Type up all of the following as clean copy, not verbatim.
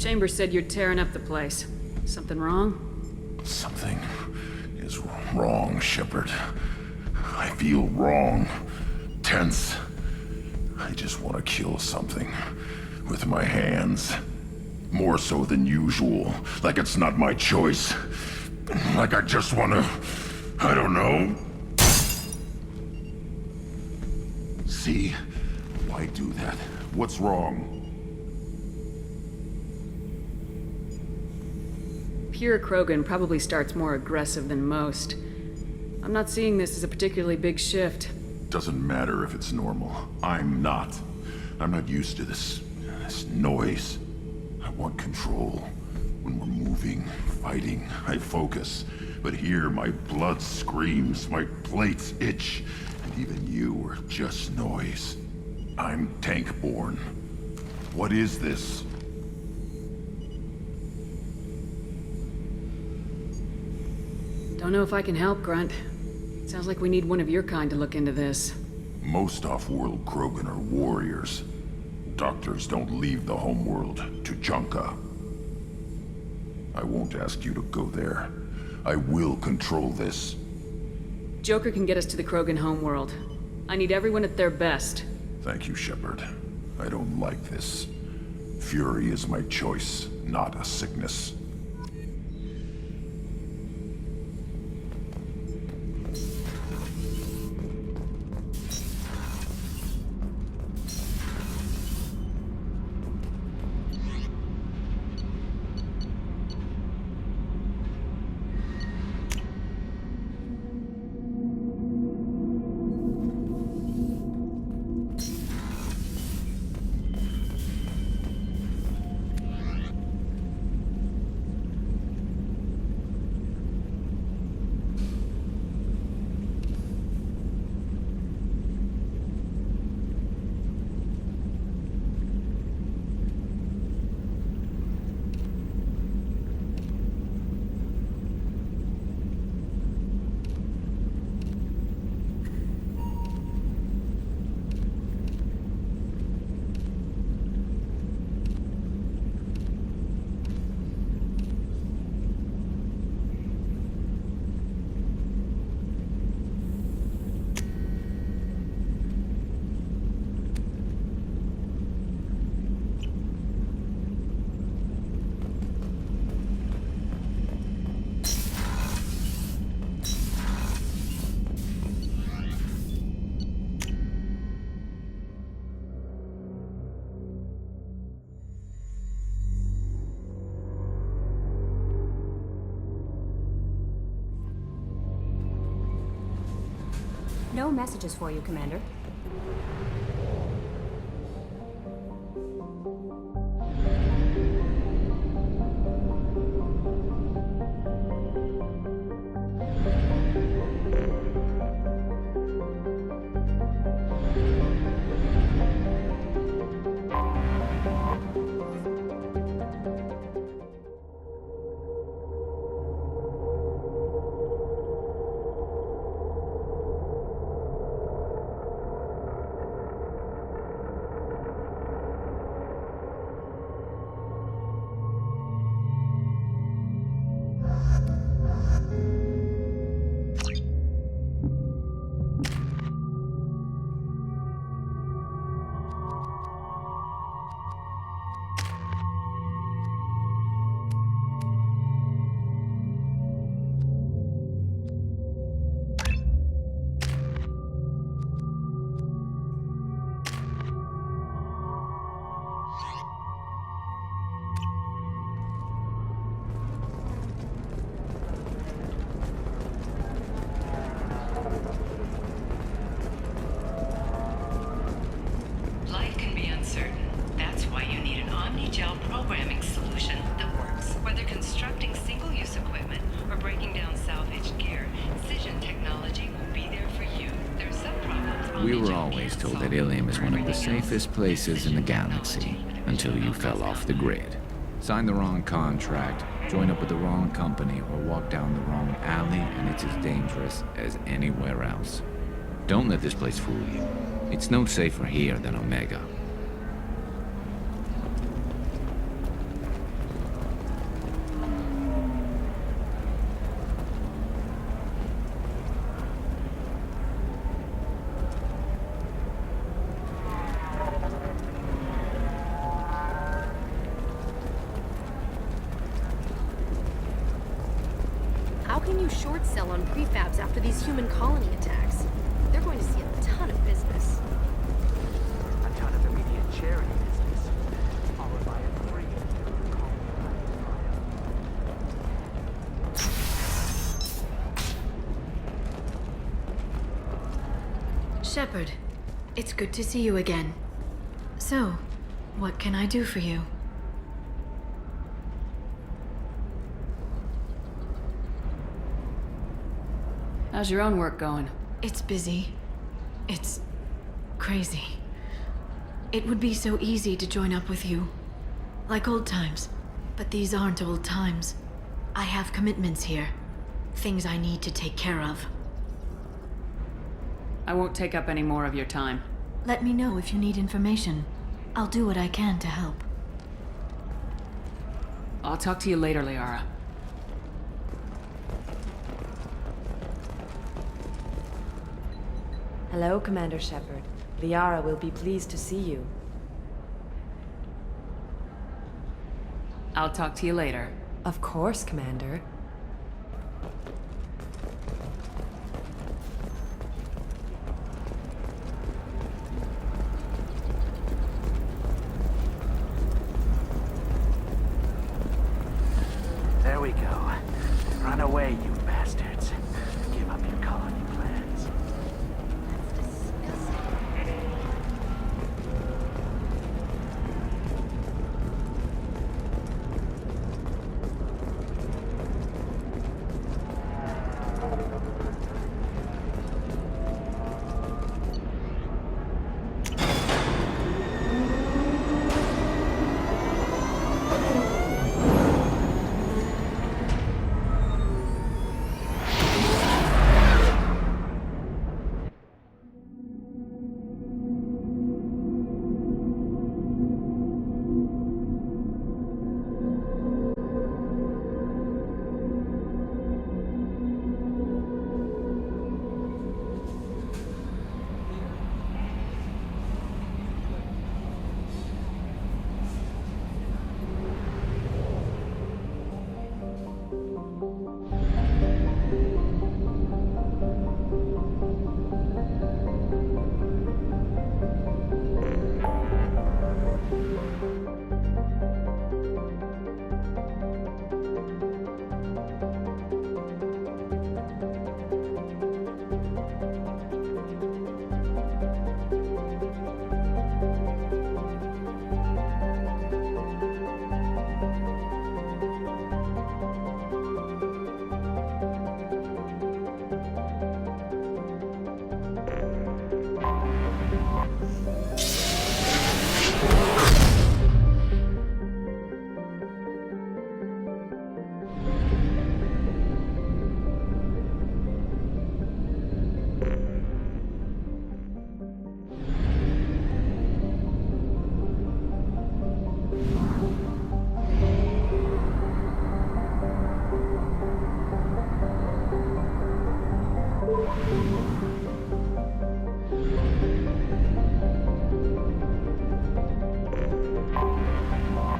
Chambers said you're tearing up the place. Something wrong? Something is wrong, Shepard. I feel wrong. Tense. I just want to kill something. With my hands. More so than usual. Like it's not my choice. Like I just want to... I don't know. See? Why do that? What's wrong? Pure Krogan probably starts more aggressive than most. I'm not seeing this as a particularly big shift. Doesn't matter if it's normal. I'm not. I'm not used to this noise. I want control. When we're moving, fighting, I focus. But here, my blood screams, my plates itch, and even you are just noise. I'm tank-born. What is this? Don't know if I can help, Grunt. Sounds like we need one of your kind to look into this. Most off-world Krogan are warriors. Doctors don't leave the homeworld to Junka. I won't ask you to go there. I will control this. Joker can get us to the Krogan homeworld. I need everyone at their best. Thank you, Shepard. I don't like this. Fury is my choice, not a sickness. No messages for you, Commander. Life can be uncertain. That's why you need an Omni-Gel programming solution that works. Whether constructing single-use equipment or breaking down salvaged gear, Cision technology will be there for you. There's some problems. We were always told that Ilium is one of the safest places in the galaxy, until you fell off the grid. Sign the wrong contract, join up with the wrong company, or walk down the wrong alley, and it's as dangerous as anywhere else. Don't let this place fool you. It's no safer here than Omega. can you short sell on prefabs after these human colony attacks? They're going to see a ton of business. A ton of immediate charity business, followed by a free Shepard, it's good to see you again. So, what can I do for you? How's your own work going? It's busy. It's crazy. It would be so easy to join up with you. Like old times. But these aren't old times. I have commitments here. Things I need to take care of. I won't take up any more of your time. Let me know if you need information. I'll do what I can to help. I'll talk to you later, Liara. Hello, Commander Shepard. Liara will be pleased to see you. I'll talk to you later. Of course, Commander. There we go. Run away, you bastards. Give up your colony plans.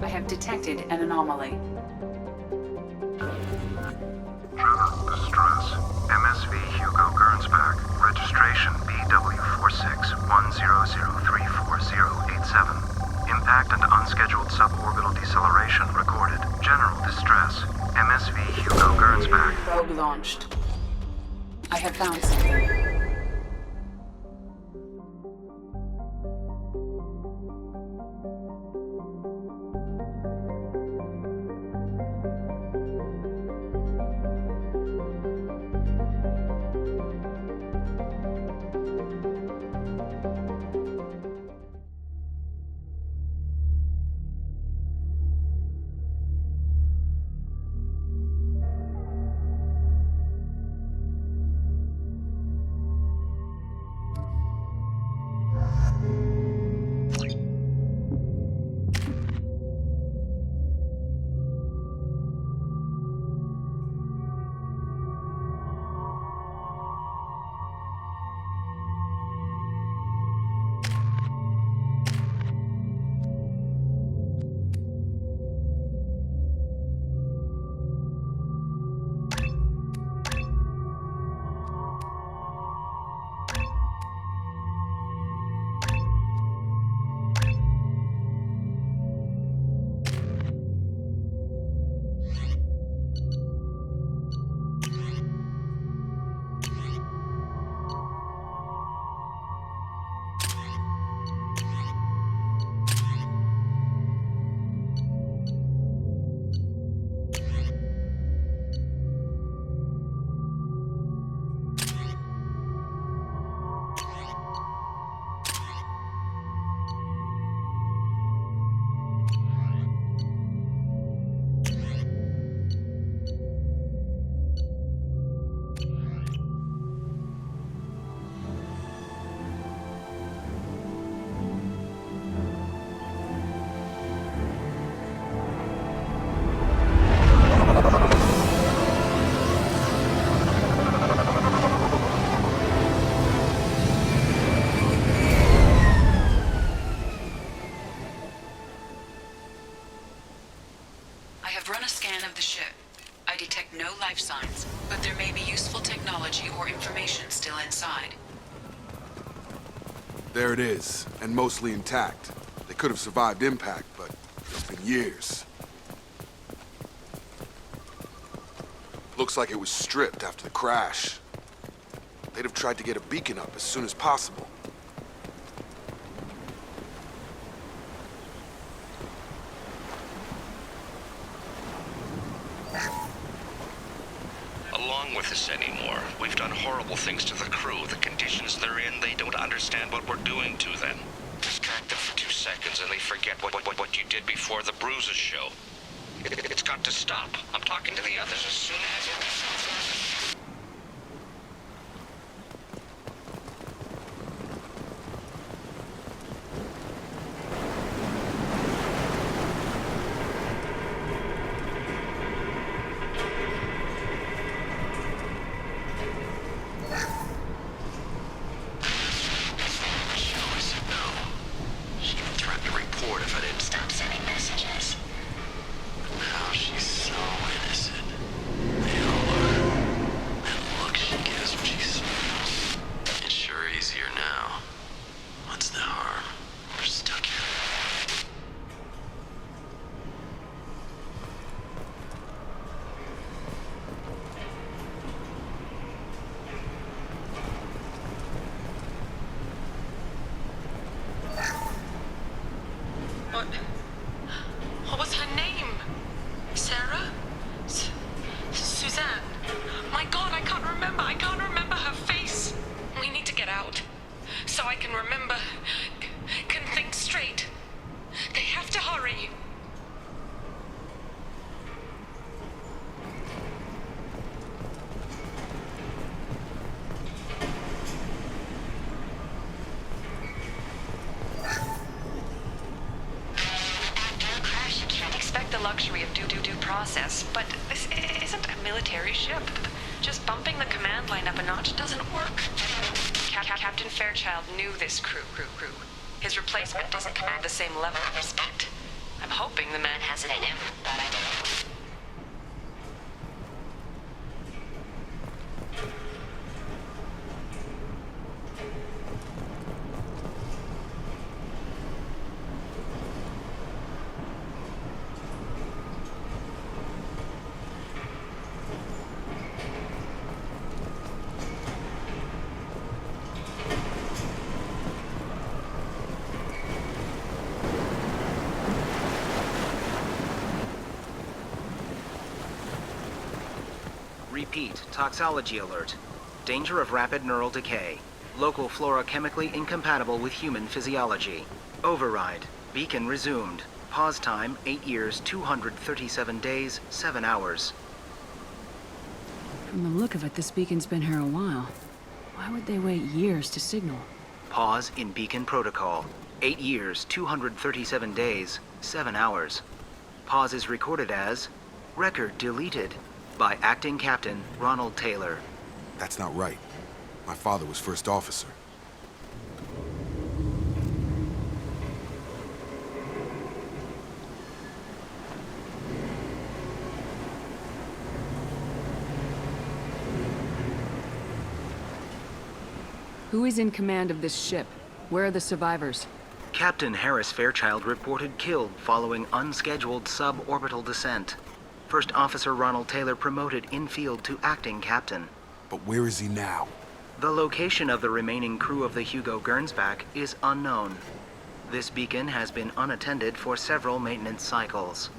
I have detected an anomaly. Distress. MSV Hugo Gernsback. Registration BW4610034087. Impact and unscheduled suborbital deceleration recorded. General distress. MSV Hugo Gernsback. Probe launched. I have found something. I've run a scan of the ship. I detect no life signs, but there may be useful technology or information still inside. There it is, and mostly intact. They could have survived impact, but it's been years. Looks like it was stripped after the crash. They'd have tried to get a beacon up as soon as possible. Along with us anymore. We've done horrible things to the crew. The conditions they're in, they don't understand what we're doing to them. Distract them for 2 seconds and they forget what you did before the bruises show. It's got to stop. I'm talking to the others as soon as it... What was her name? Sarah? Suzanne? My God, I can't remember. I can't remember her face. We need to get out. So I can remember. Can think straight. They have to hurry. Luxury of due process, but this isn't a military ship. Just bumping the command line up a notch doesn't work. Captain Fairchild knew this crew. His replacement doesn't command the same level of respect. I'm hoping the man has it in him, but I don't. Repeat, toxology alert. Danger of rapid neural decay. Local flora chemically incompatible with human physiology. Override. Beacon resumed. Pause time 8 years, 237 days, 7 hours. From the look of it, this beacon's been here a while. Why would they wait years to signal? Pause in beacon protocol. 8 years, 237 days, 7 hours. Pause is recorded as record deleted by Acting Captain Ronald Taylor. That's not right. My father was first officer. Who is in command of this ship? Where are the survivors? Captain Harris Fairchild reported killed following unscheduled suborbital descent. First Officer Ronald Taylor promoted in-field to acting captain. But where is he now? The location of the remaining crew of the Hugo Gernsback is unknown. This beacon has been unattended for several maintenance cycles.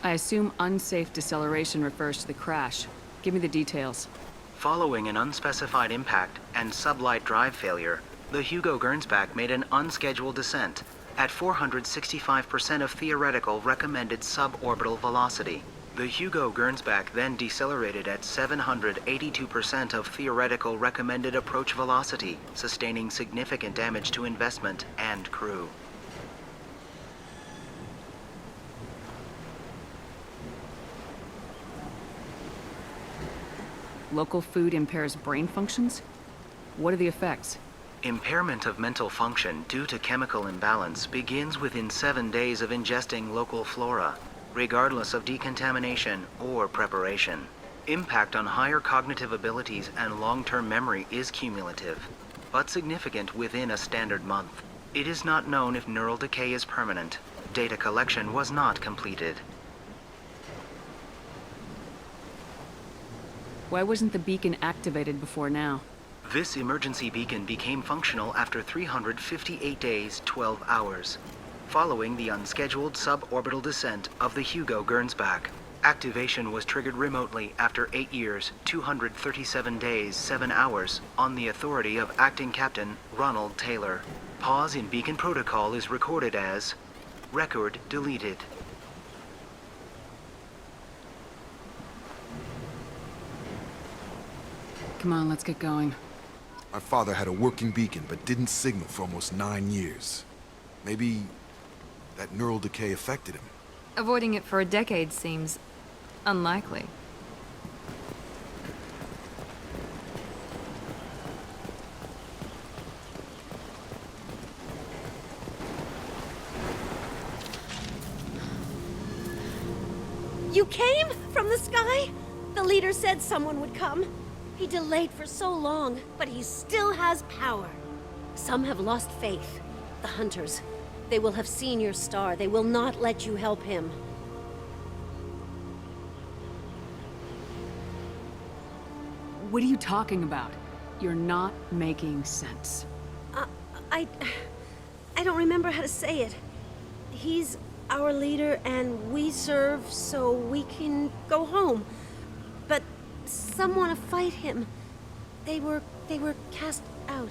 I assume unsafe deceleration refers to the crash. Give me the details. Following an unspecified impact and sublight drive failure, the Hugo Gernsback made an unscheduled descent at 465% of theoretical recommended suborbital velocity. The Hugo Gernsback then decelerated at 782% of theoretical recommended approach velocity, sustaining significant damage to investment and crew. Local food impairs brain functions? What are the effects? Impairment of mental function due to chemical imbalance begins within 7 days of ingesting local flora, regardless of decontamination or preparation. Impact on higher cognitive abilities and long-term memory is cumulative, but significant within a standard month. It is not known if neural decay is permanent. Data collection was not completed. Why wasn't the beacon activated before now? This emergency beacon became functional after 358 days, 12 hours, following the unscheduled suborbital descent of the Hugo Gernsback. Activation was triggered remotely after 8 years, 237 days, 7 hours, on the authority of Acting Captain Ronald Taylor. Pause in beacon protocol is recorded as record deleted. Come on, let's get going. My father had a working beacon, but didn't signal for almost 9 years. Maybe that neural decay affected him. Avoiding it for a decade seems unlikely. You came from the sky? The leader said someone would come. He delayed for so long, but he still has power. Some have lost faith. The Hunters. They will have seen your star. They will not let you help him. What are you talking about? You're not making sense. I don't remember how to say it. He's our leader and we serve so we can go home. But some want to fight him. They were cast out.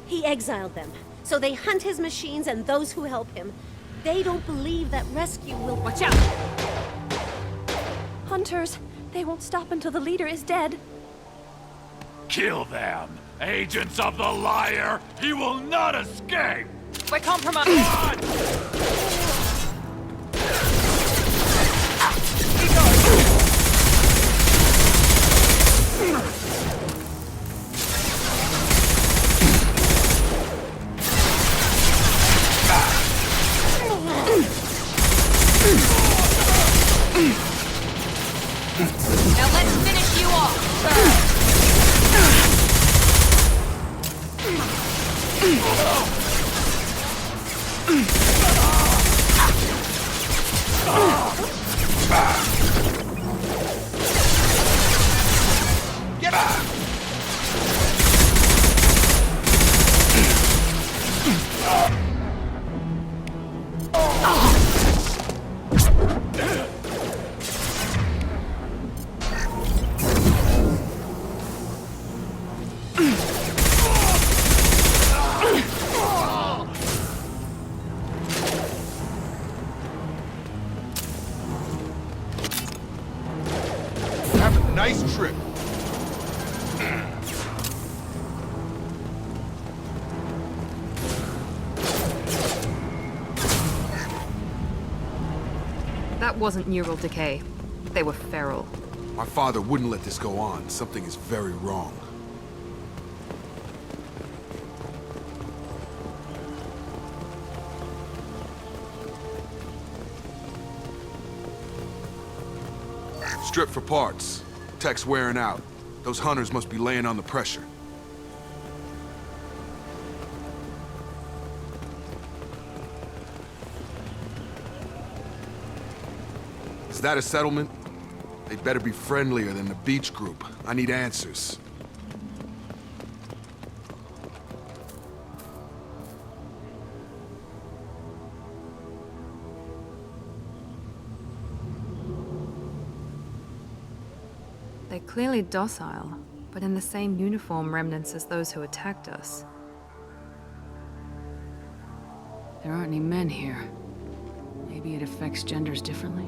He exiled them, so they hunt his machines and those who help him. They don't believe that rescue will— Watch out! Hunters, they won't stop until the leader is dead. Kill them! Agents of the Liar! He will not escape! We're compromised! Now let's finish you off! Get back! Have a nice trip. That wasn't neural decay. They were feral. My father wouldn't let this go on. Something is very wrong. Strip for parts. Tech's wearing out. Those hunters must be laying on the pressure. Is that a settlement? They'd better be friendlier than the beach group. I need answers. They're clearly docile, but in the same uniform remnants as those who attacked us. There aren't any men here. Maybe it affects genders differently.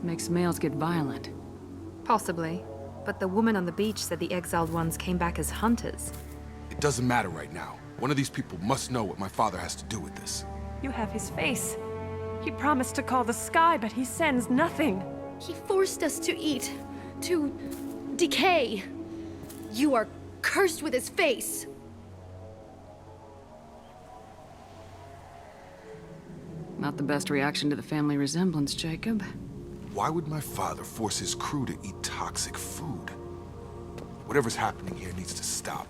Makes males get violent. Possibly. But the woman on the beach said the exiled ones came back as hunters. It doesn't matter right now. One of these people must know what my father has to do with this. You have his face. He promised to call the sky, but he sends nothing. He forced us to eat, to decay. You are cursed with his face. Not the best reaction to the family resemblance, Jacob. Why would my father force his crew to eat toxic food? Whatever's happening here needs to stop.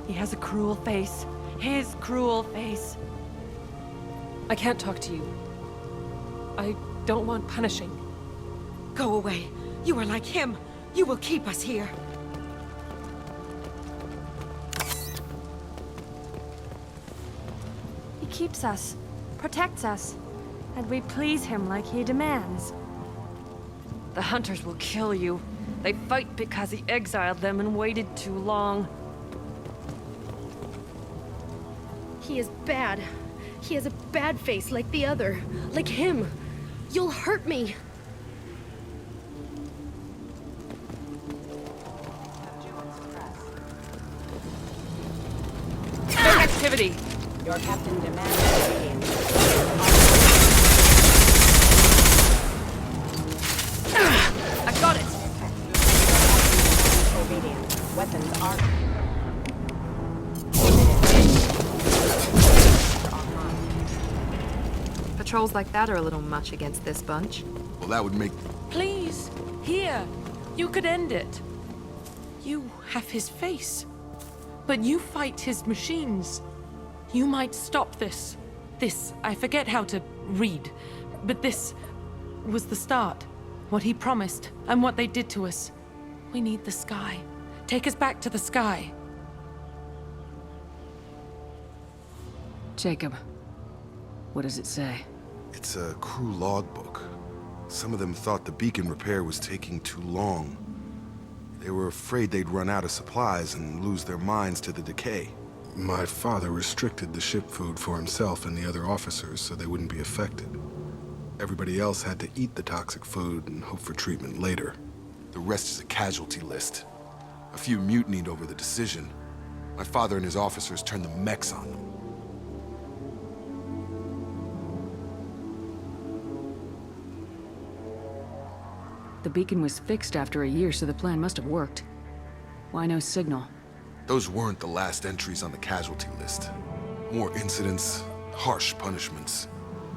He has a cruel face. His cruel face. I can't talk to you. I don't want punishing. Go away. You are like him. You will keep us here. He keeps us, protects us, and we please him like he demands. The hunters will kill you. They fight because he exiled them and waited too long. He is bad. He has a bad face like the other. Like him. You'll hurt me. No activity! Your captain demands obedience. I got it! Obedience. Weapons are... Patrols like that are a little much against this bunch. Well, that would make... Please, here. You could end it. You have his face. But you fight his machines. You might stop this. This, I forget how to read. But this was the start. What he promised, and what they did to us. We need the sky. Take us back to the sky. Jacob, what does it say? It's a crew logbook. Some of them thought the beacon repair was taking too long. They were afraid they'd run out of supplies and lose their minds to the decay. My father restricted the ship food for himself and the other officers so they wouldn't be affected. Everybody else had to eat the toxic food and hope for treatment later. The rest is a casualty list. A few mutinied over the decision. My father and his officers turned the mechs on them. The beacon was fixed after a year, so the plan must have worked. Why no signal? Those weren't the last entries on the casualty list. More incidents, harsh punishments.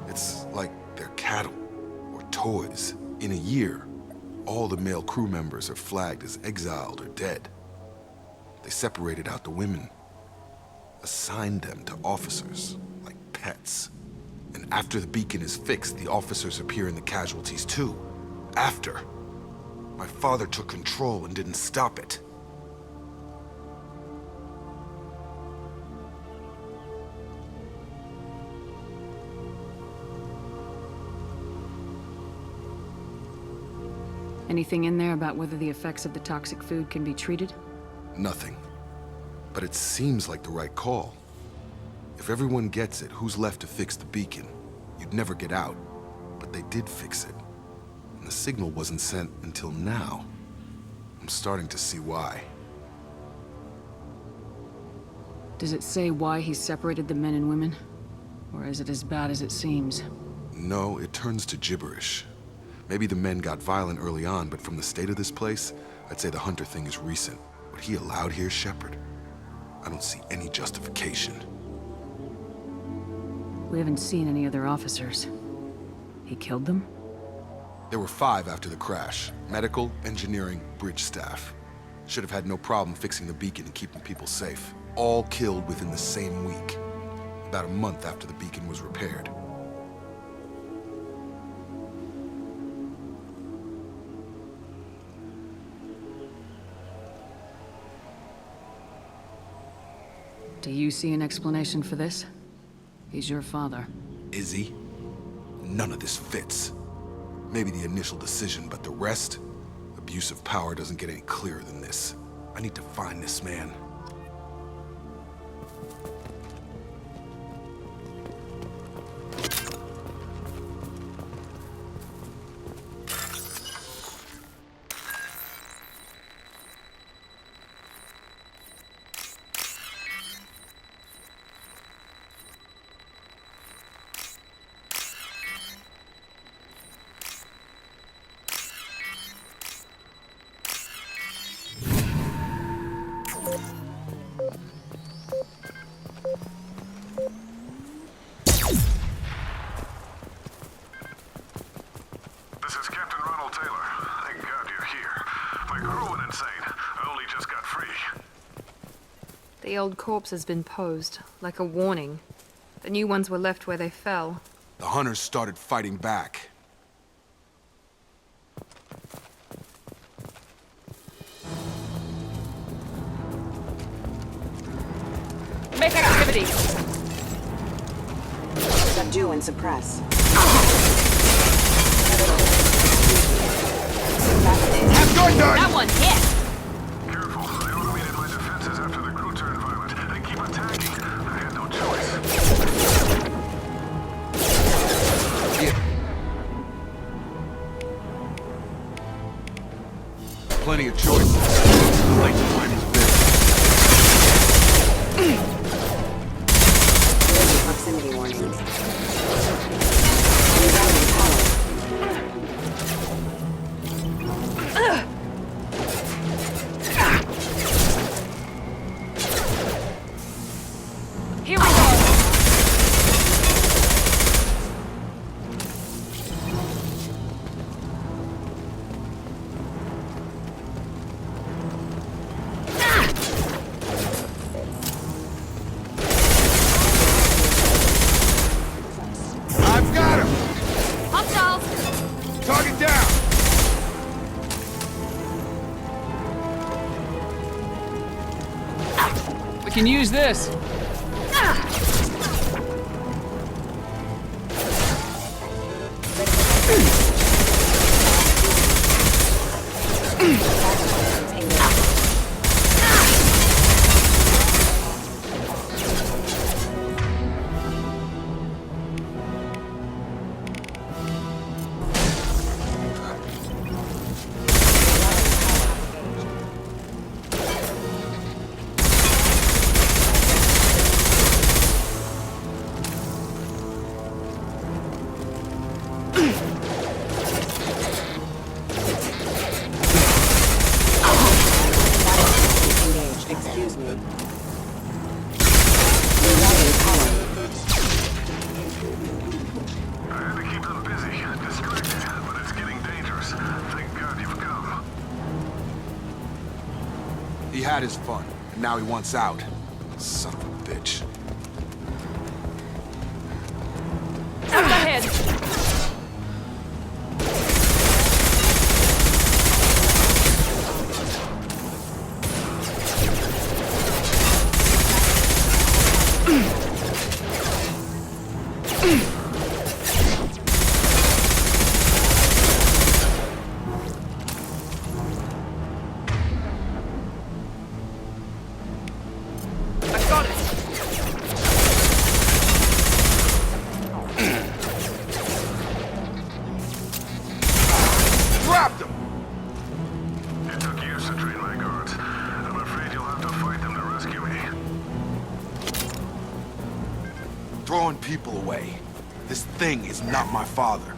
It's like they're cattle or toys. In a year, all the male crew members are flagged as exiled or dead. They separated out the women, assigned them to officers, like pets. And after the beacon is fixed, the officers appear in the casualties too. After. My father took control and didn't stop it. Anything in there about whether the effects of the toxic food can be treated? Nothing. But it seems like the right call. If everyone gets it, who's left to fix the beacon? You'd never get out. But they did fix it. And the signal wasn't sent until now. I'm starting to see why. Does it say why he separated the men and women? Or is it as bad as it seems? No, it turns to gibberish. Maybe the men got violent early on, but from the state of this place, I'd say the Hunter thing is recent. What he allowed here, Shepard, I don't see any justification. We haven't seen any other officers. He killed them? There were 5 after the crash. Medical, engineering, bridge staff. Should have had no problem fixing the beacon and keeping people safe. All killed within the same week. About a month after the beacon was repaired. Do you see an explanation for this? He's your father. Is he? None of this fits. Maybe the initial decision, but the rest? Abuse of power doesn't get any clearer than this. I need to find this man. The old corpse has been posed, like a warning. The new ones were left where they fell. The hunters started fighting back. Make activity! Subdue and suppress. That one hit! Careful. I automated my defenses after the crew turned violent. They keep attacking. I had no choice. Plenty of choices. Like mine is big. Proximity warnings. Here we go! I've got him! Hostiles! Target down! We can use this. Excuse me. I had to keep them busy, distracted, but it's getting dangerous. Thank God you've come. He had his fun, and now he wants out. Son of a bitch. Up ahead! I got it! Dropped him! It took years to train my guards. I'm afraid you'll have to fight them to rescue me. Throwing people away. This thing is not my father.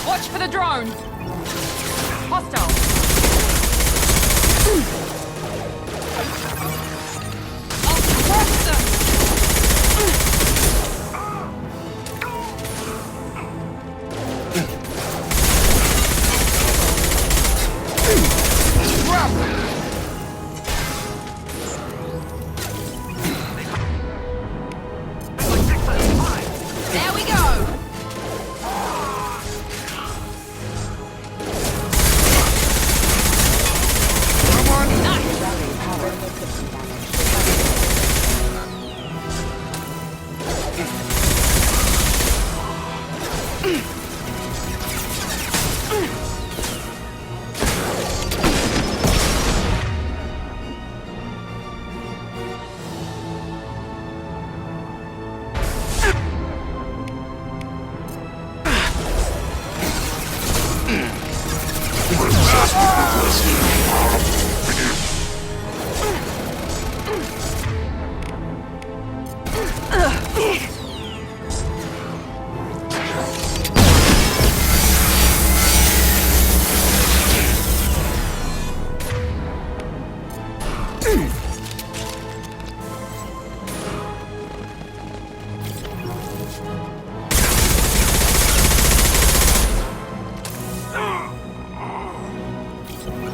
Watch for the drone! Hostile! I'll crush them! There we go!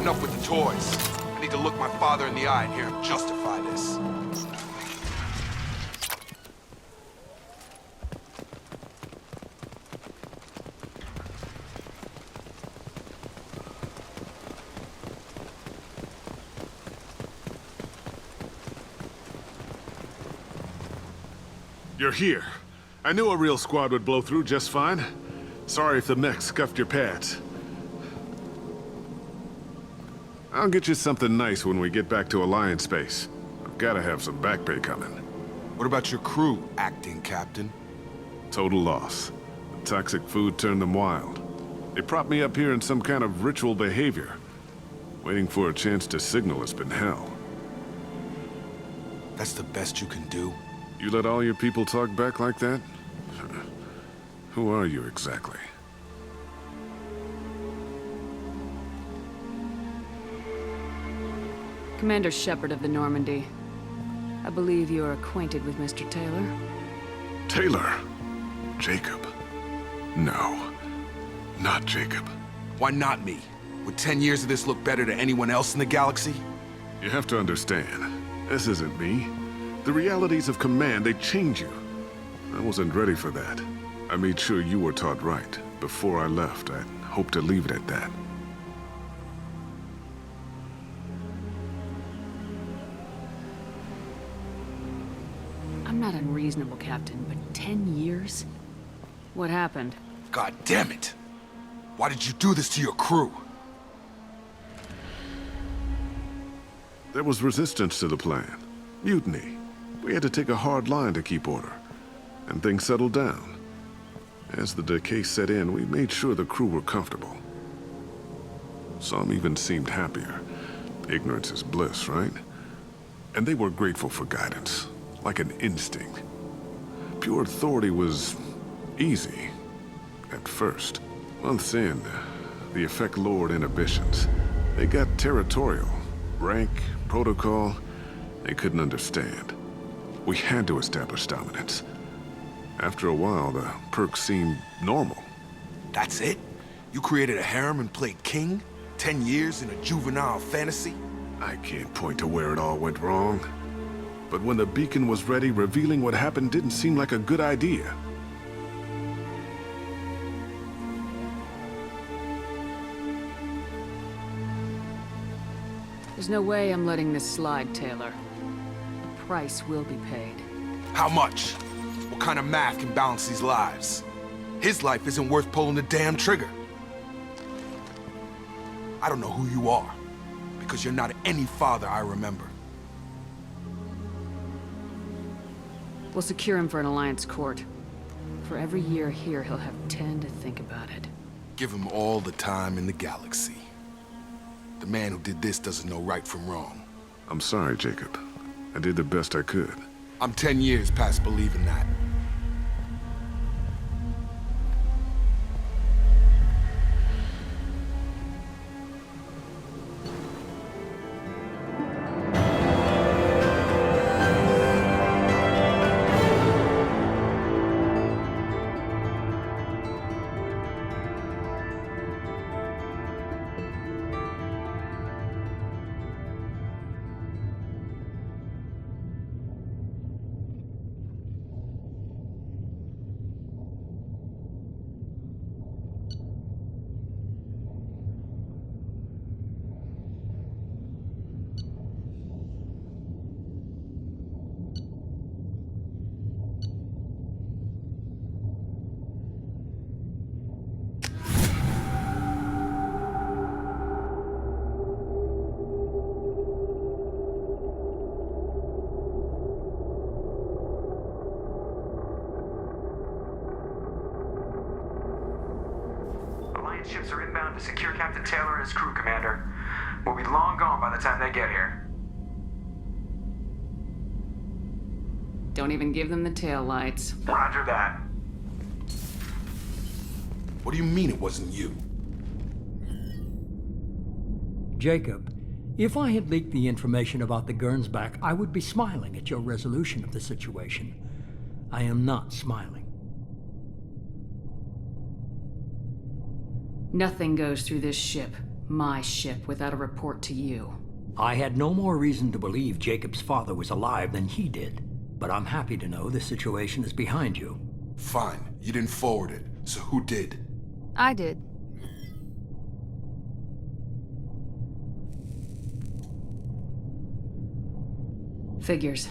Enough with the toys. I need to look my father in the eye and hear him justify this. You're here. I knew a real squad would blow through just fine. Sorry if the mech scuffed your pads. I'll get you something nice when we get back to Alliance Base. I've gotta have some back pay coming. What about your crew, acting captain? Total loss. The toxic food turned them wild. They propped me up here in some kind of ritual behavior. Waiting for a chance to signal has been hell. That's the best you can do? You let all your people talk back like that? Who are you exactly? Commander Shepard of the Normandy. I believe you are acquainted with Mr. Taylor. Taylor? Jacob? No. Not Jacob. Why not me? Would 10 years of this look better to anyone else in the galaxy? You have to understand, this isn't me. The realities of command, they change you. I wasn't ready for that. I made sure you were taught right. Before I left, I hoped to leave it at that. I'm not unreasonable, Captain, but 10 years? What happened? God damn it! Why did you do this to your crew? There was resistance to the plan. Mutiny. We had to take a hard line to keep order. And things settled down. As the decay set in, we made sure the crew were comfortable. Some even seemed happier. Ignorance is bliss, right? And they were grateful for guidance, like an instinct. Pure authority was easy, at first. Months in, the effect lowered inhibitions. They got territorial. Rank, protocol, they couldn't understand. We had to establish dominance. After a while, the perks seemed normal. That's it? You created a harem and played king? 10 years in a juvenile fantasy? I can't point to where it all went wrong. But when the beacon was ready, revealing what happened didn't seem like a good idea. There's no way I'm letting this slide, Taylor. The price will be paid. How much? What kind of math can balance these lives? His life isn't worth pulling the damn trigger. I don't know who you are, because you're not any father I remember. We'll secure him for an Alliance court. For every year here, he'll have 10 to think about it. Give him all the time in the galaxy. The man who did this doesn't know right from wrong. I'm sorry, Jacob. I did the best I could. I'm 10 years past believing that. Ships are inbound to secure Captain Taylor and his crew, Commander. We'll be long gone by the time they get here. Don't even give them the tail lights. Roger that. What do you mean it wasn't you? Jacob, if I had leaked the information about the Gernsback, I would be smiling at your resolution of the situation. I am not smiling. Nothing goes through this ship. My ship without a report to you. I had no more reason to believe Jacob's father was alive than he did. But I'm happy to know the situation is behind you. Fine. You didn't forward it, so who did? I did. Figures.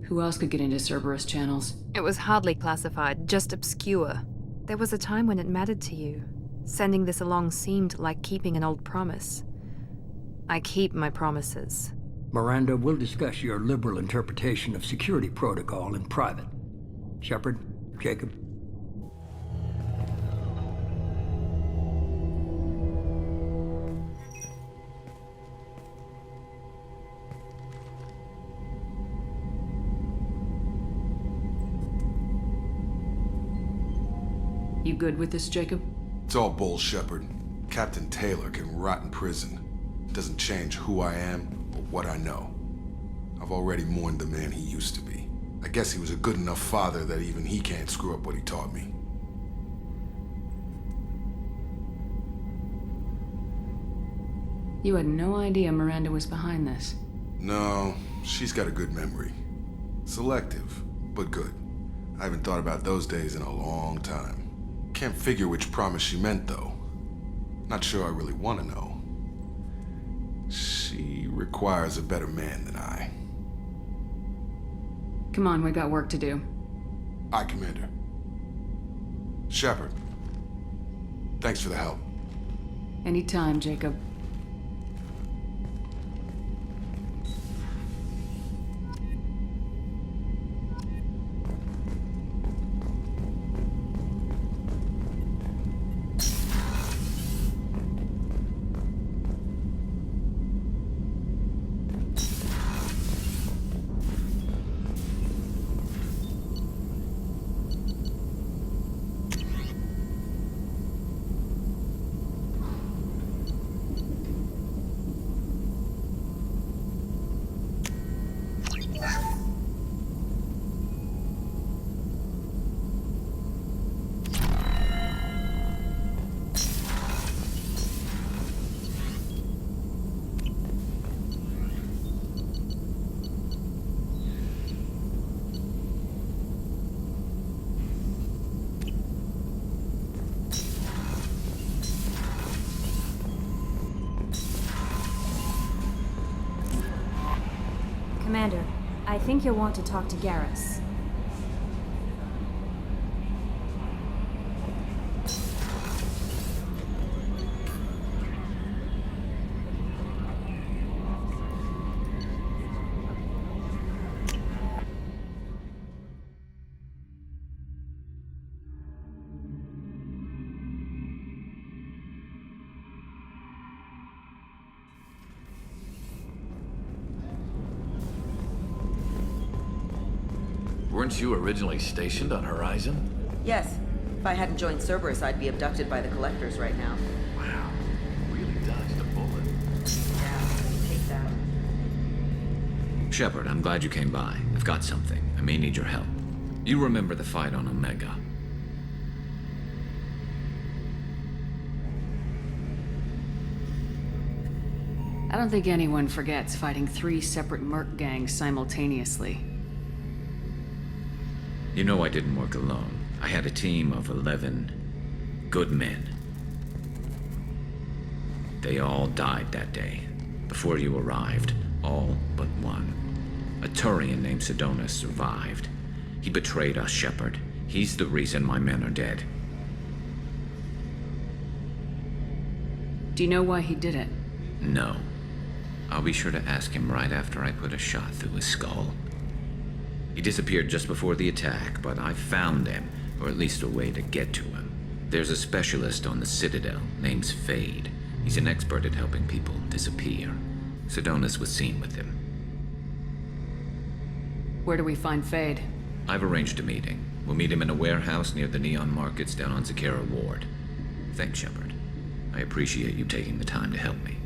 Who else could get into Cerberus channels? It was hardly classified, just obscure. There was a time when it mattered to you. Sending this along seemed like keeping an old promise. I keep my promises. Miranda, we'll discuss your liberal interpretation of security protocol in private. Shepard, Jacob. You good with this, Jacob? It's all bull, Shepard. Captain Taylor can rot in prison. Doesn't change who I am or what I know. I've already mourned the man he used to be. I guess he was a good enough father that even he can't screw up what he taught me. You had no idea Miranda was behind this. No, she's got a good memory. Selective, but good. I haven't thought about those days in a long time. Can't figure which promise she meant, though. Not sure I really want to know. She requires a better man than I. Come on, we got work to do. Aye, Commander. Shepard, thanks for the help. Anytime, Jacob. Commander, I think you'll want to talk to Garrus. Weren't you originally stationed on Horizon? Yes. If I hadn't joined Cerberus, I'd be abducted by the Collectors right now. Wow. Really dodged a bullet. Yeah, take that. Shepard, I'm glad you came by. I've got something. I may need your help. You remember the fight on Omega? I don't think anyone forgets fighting 3 separate merc gangs simultaneously. You know I didn't work alone. I had a team of 11 good men. They all died that day. Before you arrived, all but one. A Turian named Sidonus survived. He betrayed us, Shepard. He's the reason my men are dead. Do you know why he did it? No. I'll be sure to ask him right after I put a shot through his skull. He disappeared just before the attack, but I found him, or at least a way to get to him. There's a specialist on the Citadel, name's Fade. He's an expert at helping people disappear. Sidonus was seen with him. Where do we find Fade? I've arranged a meeting. We'll meet him in a warehouse near the Neon Markets down on Zakera Ward. Thanks, Shepard. I appreciate you taking the time to help me.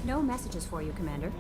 No messages for you, Commander.